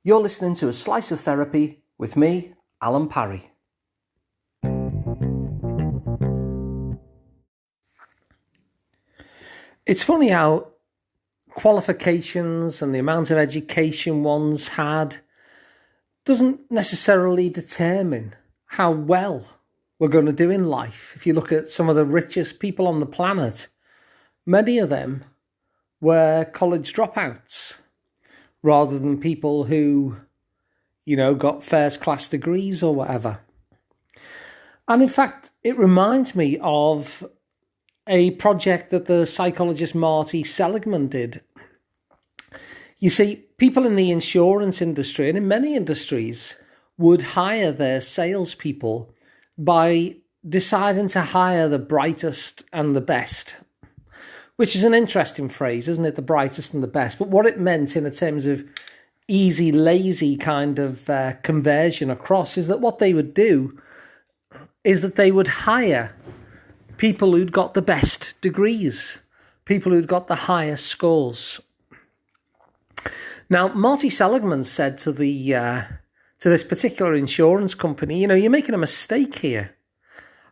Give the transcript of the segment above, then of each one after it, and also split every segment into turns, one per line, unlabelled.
You're listening to A Slice of Therapy with me, Alun Parry. It's funny how qualifications and the amount of education one's had doesn't necessarily determine how well we're going to do in life. If you look at some of the richest people on the planet, many of them were college dropouts rather than people who, got first class degrees or whatever. And in fact, it reminds me of a project that the psychologist Marty Seligman did. You see, people in the insurance industry and in many industries would hire their salespeople by deciding to hire the brightest and the best, which is an interesting phrase, isn't it? The brightest and the best. But what it meant in terms of easy, lazy kind of conversion across is that what they would do is that they would hire people who'd got the best degrees, people who'd got the highest scores. Now, Marty Seligman said to this particular insurance company, you're making a mistake here.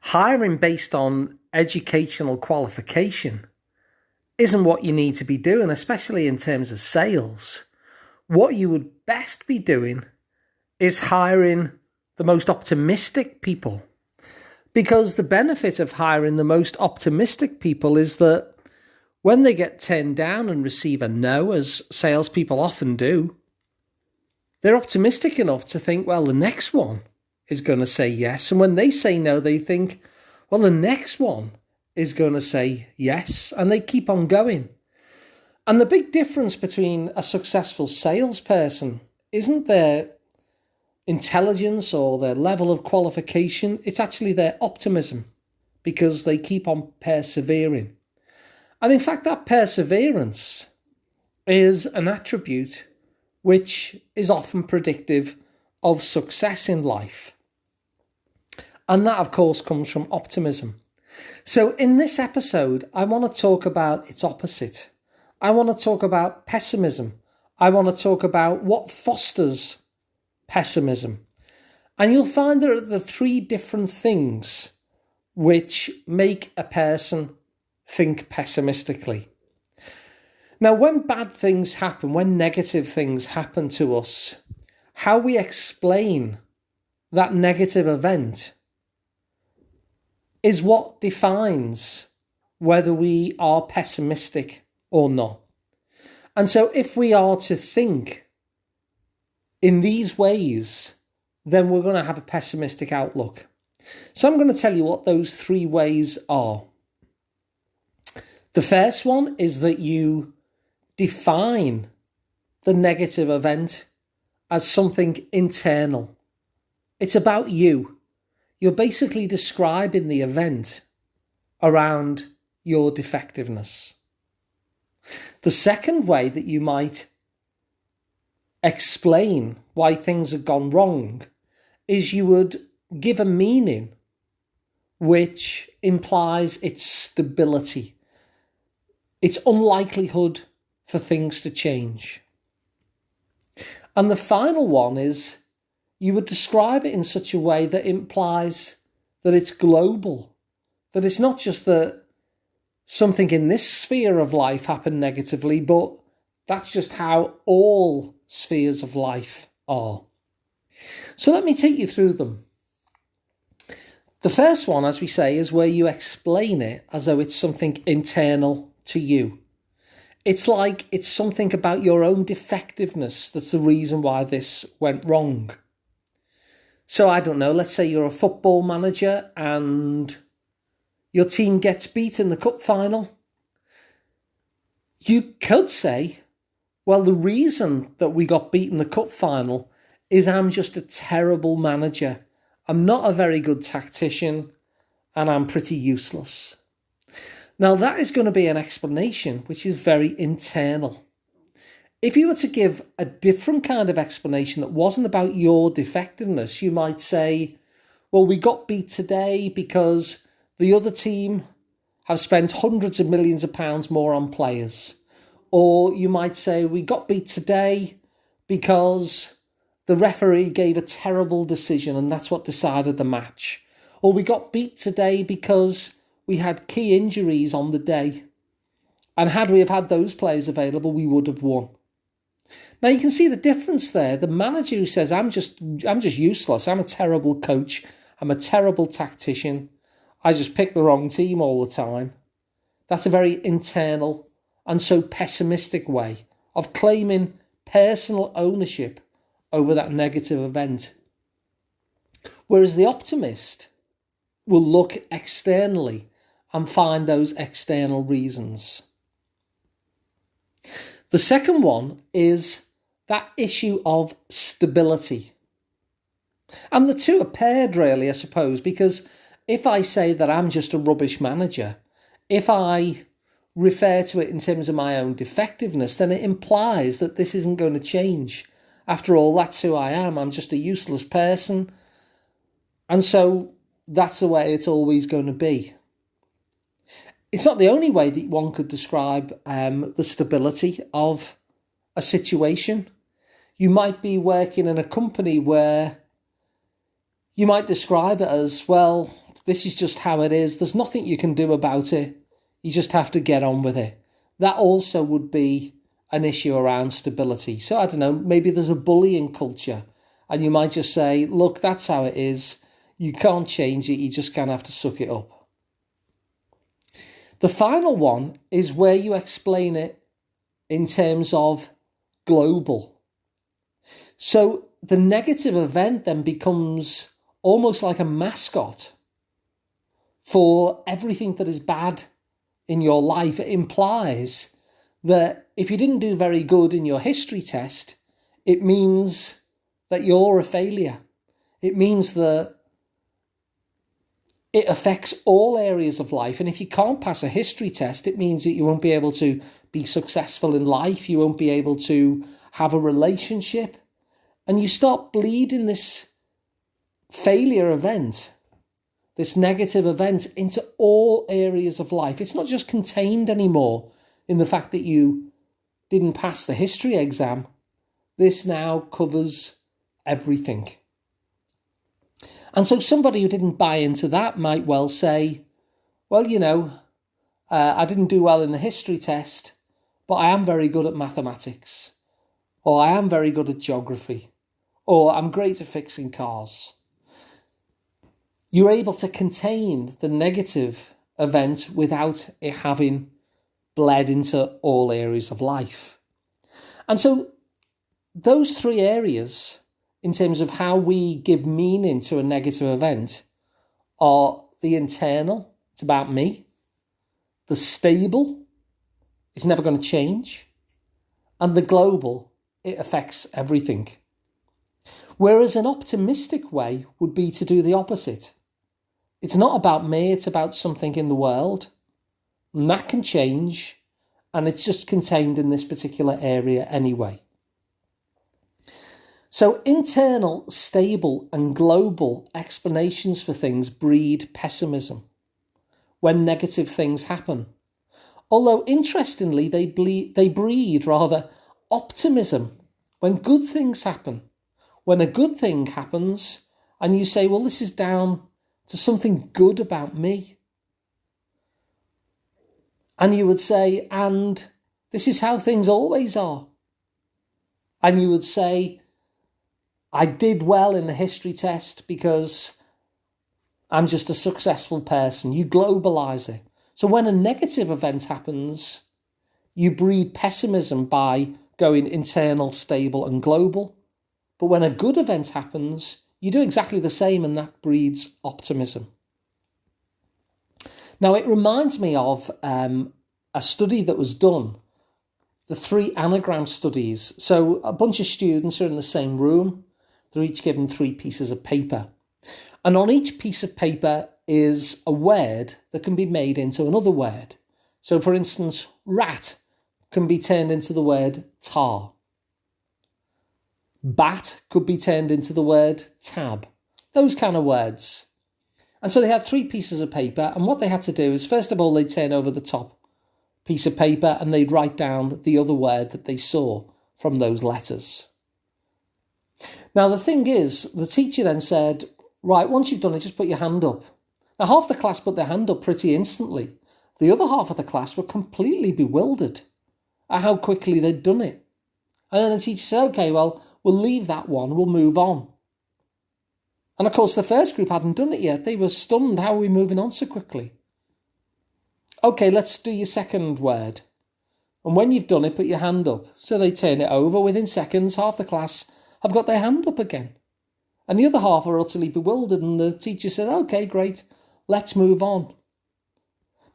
Hiring based on educational qualification isn't what you need to be doing, especially in terms of sales. What you would best be doing is hiring the most optimistic people. Because the benefit of hiring the most optimistic people is that when they get turned down and receive a no, as salespeople often do, they're optimistic enough to think, well, the next one is going to say yes. And when they say no, they think, well, the next one is going to say yes. And they keep on going. And the big difference between a successful salesperson isn't their intelligence or their level of qualification, it's actually their optimism, because they keep on persevering. And in fact, that perseverance is an attribute which is often predictive of success in life. And that, of course, comes from optimism. So in this episode, I want to talk about its opposite. I want to talk about pessimism. I want to talk about what fosters pessimism. And you'll find there are the three different things which make a person think pessimistically. Now, when bad things happen, when negative things happen to us, how we explain that negative event is what defines whether we are pessimistic or not. And so if we are to think in these ways, then we're going to have a pessimistic outlook. So I'm going to tell you what those three ways are. The first one is that you define the negative event as something internal. It's about you. You're basically describing the event around your defectiveness. The second way that you might explain why things have gone wrong is you would give a meaning which implies its stability, its unlikelihood for things to change. And the final one is you would describe it in such a way that implies that it's global, that it's not just that something in this sphere of life happened negatively, but that's just how all spheres of life are. So let me take you through them. The first one, as we say, is where you explain it as though it's something internal to you. It's like it's something about your own defectiveness that's the reason why this went wrong. So I don't know, let's say you're a football manager and your team gets beat in the cup final. You could say, well, the reason that we got beat in the cup final is I'm just a terrible manager. I'm not a very good tactician and I'm pretty useless. Now, that is going to be an explanation which is very internal. If you were to give a different kind of explanation that wasn't about your defectiveness, you might say, well, we got beat today because the other team have spent hundreds of millions of pounds more on players. Or you might say, we got beat today because the referee gave a terrible decision and that's what decided the match. Or we got beat today because we had key injuries on the day. And had we have had those players available, we would have won. Now you can see the difference there. The manager who says, I'm just useless. I'm a terrible coach. I'm a terrible tactician. I just pick the wrong team all the time. That's a very internal and so pessimistic way of claiming personal ownership over that negative event. Whereas the optimist will look externally and find those external reasons. The second one is that issue of stability. And the two are paired really, I suppose, because if I say that I'm just a rubbish manager, if I refer to it in terms of my own defectiveness, then it implies that this isn't going to change. After all, that's who I am. I'm just a useless person. And so that's the way it's always going to be. It's not the only way that one could describe the stability of a situation. You might be working in a company where you might describe it as, well, this is just how it is. There's nothing you can do about it. You just have to get on with it. That also would be an issue around stability. So I don't know, maybe there's a bullying culture and you might just say, look, that's how it is. You can't change it. You just kind of have to suck it up. The final one is where you explain it in terms of global. So the negative event then becomes almost like a mascot for everything that is bad in your life. It implies that if you didn't do very good in your history test, it means that you're a failure. It means that it affects all areas of life. And if you can't pass a history test, it means that you won't be able to be successful in life. You won't be able to have a relationship. And you start bleeding this failure event, this negative event, into all areas of life. It's not just contained anymore in the fact that you didn't pass the history exam. This now covers everything. And so somebody who didn't buy into that might well say, well, I didn't do well in the history test, but I am very good at mathematics, or I am very good at geography, or I'm great at fixing cars. You're able to contain the negative event without it having bled into all areas of life. And so those three areas, in terms of how we give meaning to a negative event, are the internal, it's about me, the stable, it's never going to change, and the global, it affects everything. Whereas an optimistic way would be to do the opposite. It's not about me, it's about something in the world, and that can change, and it's just contained in this particular area anyway. So internal, stable and global explanations for things breed pessimism when negative things happen. Although interestingly, they breed optimism when good things happen. When a good thing happens and you say, well, this is down to something good about me. And you would say, and this is how things always are. And you would say, I did well in the history test because I'm just a successful person. You globalise it. So when a negative event happens, you breed pessimism by going internal, stable and global. But when a good event happens, you do exactly the same, and that breeds optimism. Now, it reminds me of a study that was done, the 3 anagram studies. So a bunch of students are in the same room. They're each given 3 pieces of paper. And on each piece of paper is a word that can be made into another word. So, for instance, rat can be turned into the word tar. Bat could be turned into the word tab. Those kind of words. And so they had 3 pieces of paper, and what they had to do is, first of all, they'd turn over the top piece of paper and they'd write down the other word that they saw from those letters. Now, the thing is, the teacher then said, right, once you've done it, just put your hand up. Now, half the class put their hand up pretty instantly. The other half of the class were completely bewildered at how quickly they'd done it. And then the teacher said, okay, well, we'll leave that one, we'll move on. And of course, the first group hadn't done it yet. They were stunned. How are we moving on so quickly? Okay, let's do your second word. And when you've done it, put your hand up. So they turn it over. Within seconds, half the class have got their hand up again. And the other half are utterly bewildered. And the teacher said, okay, great, let's move on.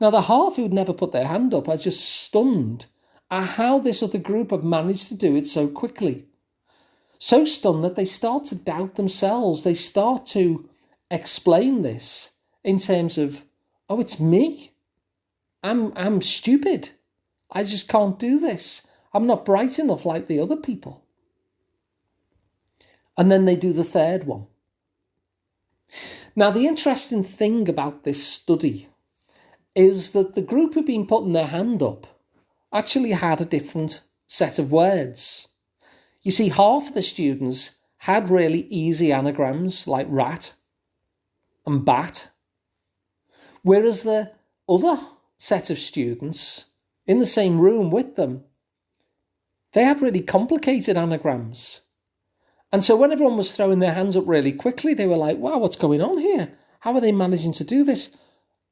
Now, the half who'd never put their hand up are just stunned at how this other group have managed to do it so quickly. So stunned that they start to doubt themselves. They start to explain this in terms of, oh, it's me. I'm stupid. I just can't do this. I'm not bright enough like the other people. And then they do the third one. Now, the interesting thing about this study is that the group who've been putting their hand up actually had a different set of words. You see, half of the students had really easy anagrams like rat and bat, whereas the other set of students in the same room with them, they had really complicated anagrams. And so when everyone was throwing their hands up really quickly, they were like, wow, what's going on here? How are they managing to do this?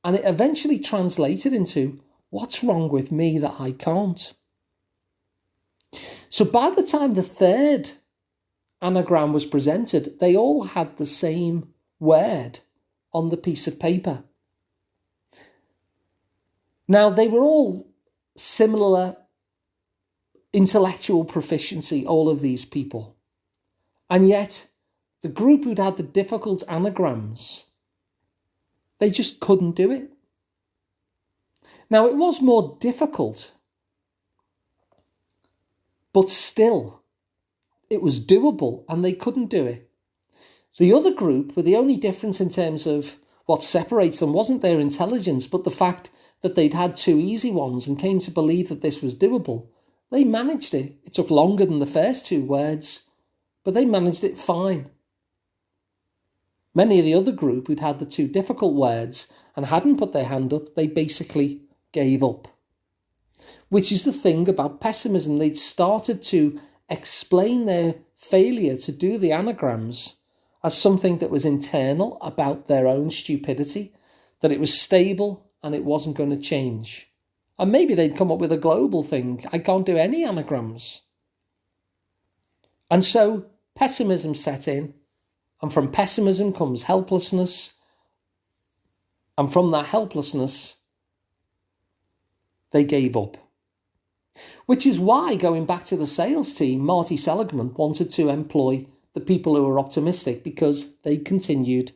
And it eventually translated into, what's wrong with me that I can't? So by the time the third anagram was presented, they all had the same word on the piece of paper. Now, they were all similar intellectual proficiency, all of these people. And yet, the group who'd had the difficult anagrams, they just couldn't do it. Now, it was more difficult, but still, it was doable and they couldn't do it. The other group, with the only difference in terms of what separates them wasn't their intelligence, but the fact that they'd had two easy ones and came to believe that this was doable. They managed it. It took longer than the first two words, but they managed it fine. Many of the other group who'd had the two difficult words and hadn't put their hand up, they basically gave up. Which is the thing about pessimism. They'd started to explain their failure to do the anagrams as something that was internal about their own stupidity, that it was stable and it wasn't going to change. And maybe they'd come up with a global thing. I can't do any anagrams. And so pessimism set in, and from pessimism comes helplessness, and from that helplessness, they gave up. Which is why, going back to the sales team, Marty Seligman wanted to employ the people who were optimistic because they continued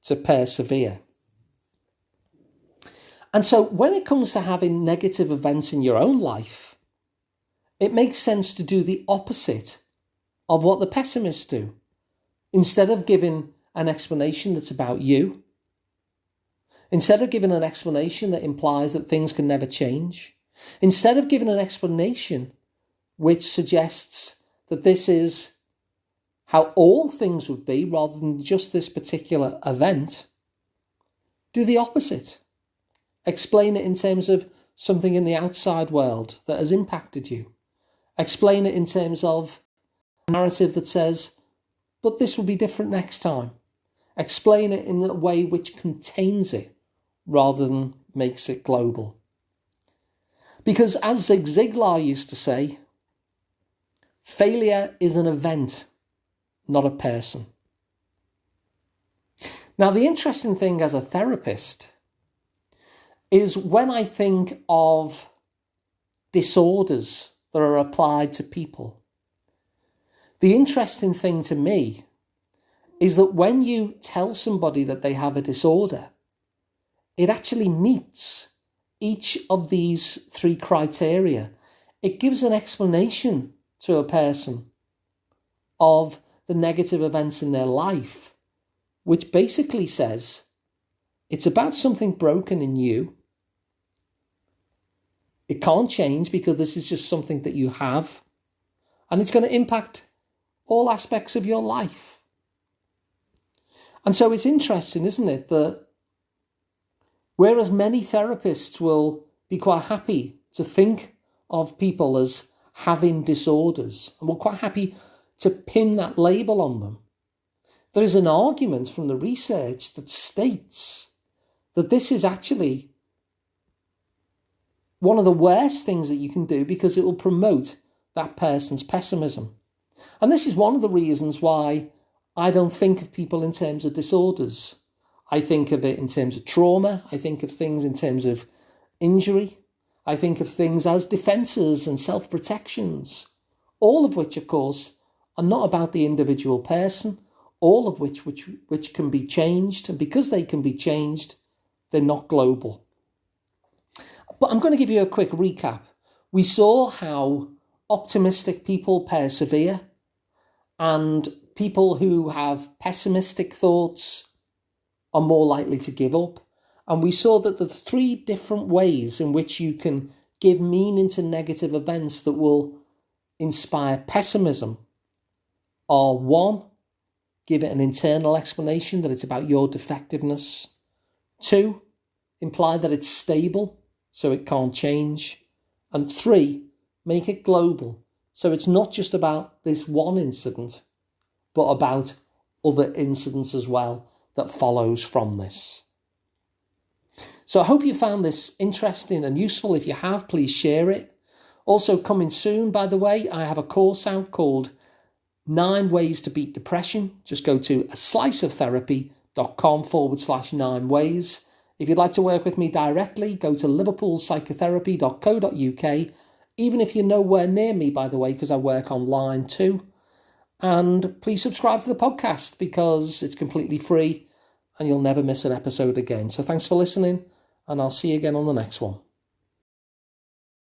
to persevere. And so when it comes to having negative events in your own life, it makes sense to do the opposite of what the pessimists do. Instead of giving an explanation that's about you, instead of giving an explanation that implies that things can never change, instead of giving an explanation which suggests that this is how all things would be rather than just this particular event, do the opposite. Explain it in terms of something in the outside world that has impacted you. Explain it in terms of a narrative that says, but this will be different next time. Explain it in a way which contains it rather than makes it global. Because as Zig Ziglar used to say, failure is an event, not a person. Now, the interesting thing as a therapist is when I think of disorders that are applied to people, the interesting thing to me is that when you tell somebody that they have a disorder, it actually meets each of these three criteria. It gives an explanation to a person of the negative events in their life, which basically says it's about something broken in you. It can't change because this is just something that you have, and it's going to impact all aspects of your life. And so it's interesting, isn't it, that whereas many therapists will be quite happy to think of people as having disorders, and we're quite happy to pin that label on them, there is an argument from the research that states that this is actually one of the worst things that you can do because it will promote that person's pessimism. And this is one of the reasons why I don't think of people in terms of disorders. I think of it in terms of trauma. I think of things in terms of injury. I think of things as defences and self-protections, all of which, of course, are not about the individual person, all of which can be changed. And because they can be changed, they're not global. But I'm going to give you a quick recap. We saw how optimistic people persevere and people who have pessimistic thoughts are more likely to give up. And we saw that the 3 different ways in which you can give meaning to negative events that will inspire pessimism are: 1, give it an internal explanation that it's about your defectiveness. 2, imply that it's stable, so it can't change. And 3, make it global, so it's not just about this one incident, but about other incidents as well that follows from this. So I hope you found this interesting and useful. If you have, please share it. Also coming soon, by the way, I have a course out called 9 Ways to Beat Depression. Just go to sliceoftherapy.com/9 ways. If you'd like to work with me directly, go to liverpoolpsychotherapy.co.uk, even if you're nowhere near me, by the way, because I work online too. And please subscribe to the podcast because it's completely free and you'll never miss an episode again. So thanks for listening, and I'll see you again on the next one.